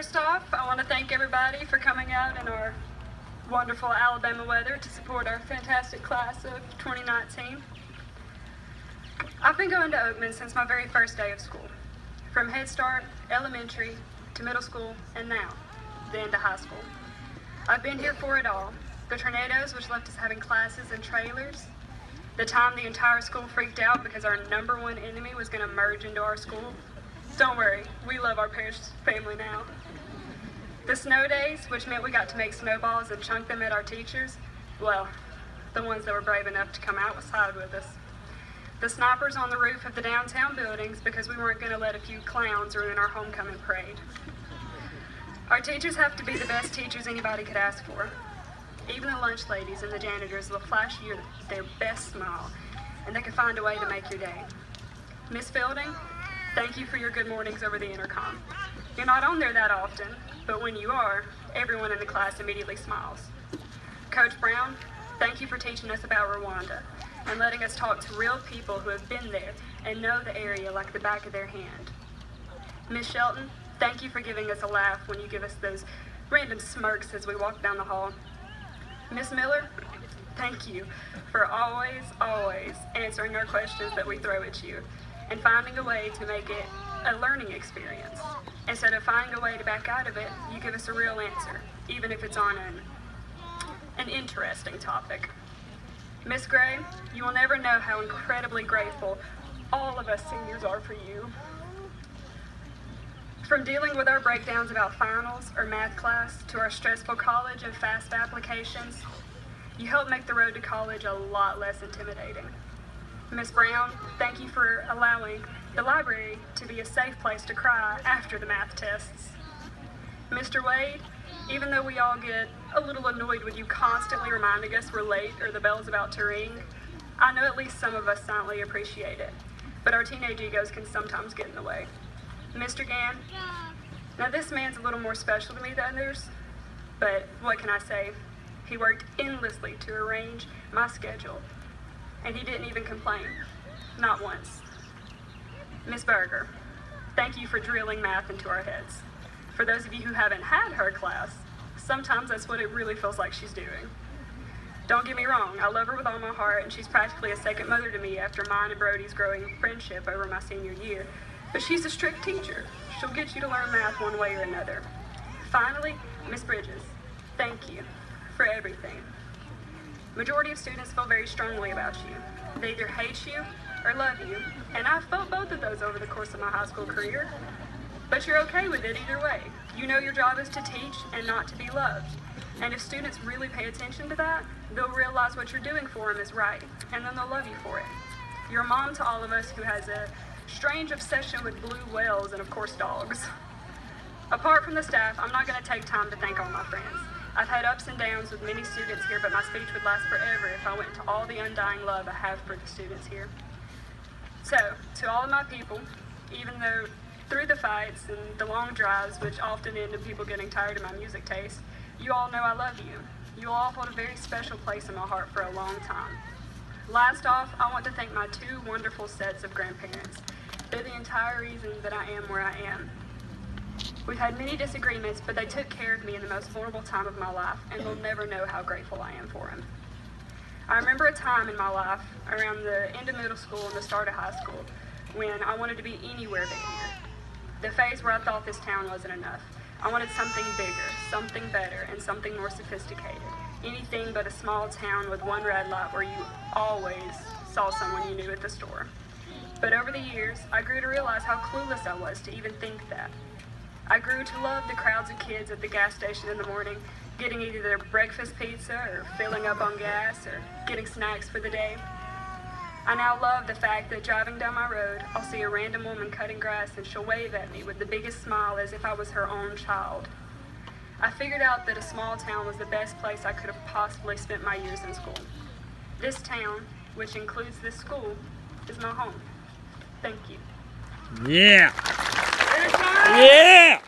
First off, I want to thank everybody for coming out in our wonderful Alabama weather to support our fantastic class of 2019. I've been going to Oakman since my very first day of school, from Head Start, elementary, to middle school, and now, then to high school. I've been here for it all. The tornadoes, which left us having classes in trailers, the time the entire school freaked out because our number one enemy was going to merge into our school. Don't worry, we love our parish family now. The snow days, which meant we got to make snowballs and chunk them at our teachers, well, the ones that were brave enough to come outside with us. The snipers on the roof of the downtown buildings because we weren't going to let a few clowns ruin our homecoming parade. Our teachers have to be the best teachers anybody could ask for. Even the lunch ladies and the janitors will flash you their best smile, and they can find a way to make your day. Miss Fielding, thank you for your good mornings over the intercom. You're not on there that often, but when you are, everyone in the class immediately smiles. Coach Brown, thank you for teaching us about Rwanda and letting us talk to real people who have been there and know the area like the back of their hand. Miss Shelton, thank you for giving us a laugh when you give us those random smirks as we walk down the hall. Miss Miller, thank you for always answering our questions that we throw at you and finding a way to make it a learning experience. Instead of finding a way to back out of it, you give us a real answer, even if it's on an interesting topic. Miss Gray, you will never know how incredibly grateful all of us seniors are for you. From dealing with our breakdowns about finals or math class to our stressful college and FAFSA applications, you help make the road to college a lot less intimidating. Miss Brown, thank you for allowing the library to be a safe place to cry after the math tests. Mr. Wade, even though we all get a little annoyed with you constantly reminding us we're late or the bell's about to ring, I know at least some of us silently appreciate it, but our teenage egos can sometimes get in the way. Mr. Gann, now this man's a little more special to me than others, but what can I say? He worked endlessly to arrange my schedule, and he didn't even complain, not once. Miss Berger, thank you for drilling math into our heads. For those of you who haven't had her class, sometimes that's what it really feels like she's doing. Don't get me wrong, I love her with all my heart, and she's practically a second mother to me after mine and Brody's growing friendship over my senior year. But she's a strict teacher. She'll get you to learn math one way or another. Finally, Miss Bridges, thank you for everything. Majority of students feel very strongly about you. They either hate you or love you, and I've felt both of those over the course of my high school career. But you're okay with it either way. You know your job is to teach and not to be loved. And if students really pay attention to that, they'll realize what you're doing for them is right, and then they'll love you for it. You're a mom to all of us who has a strange obsession with blue whales and of course dogs. Apart from the staff, I'm not going to take time to thank all my friends. I've had ups and downs with many students here, but my speech would last forever if I went into all the undying love I have for the students here. So, to all of my people, even though through the fights and the long drives, which often end in people getting tired of my music taste, you all know I love you. You all hold a very special place in my heart for a long time. Last off, I want to thank my two wonderful sets of grandparents. They're the entire reason that I am where I am. We've had many disagreements, but they took care of me in the most vulnerable time of my life, and they'll never know how grateful I am for them. I remember a time in my life, around the end of middle school and the start of high school, when I wanted to be anywhere but here. The phase where I thought this town wasn't enough. I wanted something bigger, something better, and something more sophisticated. Anything but a small town with one red light where you always saw someone you knew at the store. But over the years, I grew to realize how clueless I was to even think that. I grew to love the crowds of kids at the gas station in the morning, getting either their breakfast pizza or filling up on gas or getting snacks for the day. I now love the fact that driving down my road, I'll see a random woman cutting grass and she'll wave at me with the biggest smile as if I was her own child. I figured out that a small town was the best place I could have possibly spent my years in school. This town, which includes this school, is my home. Thank you. Yeah. Yeah.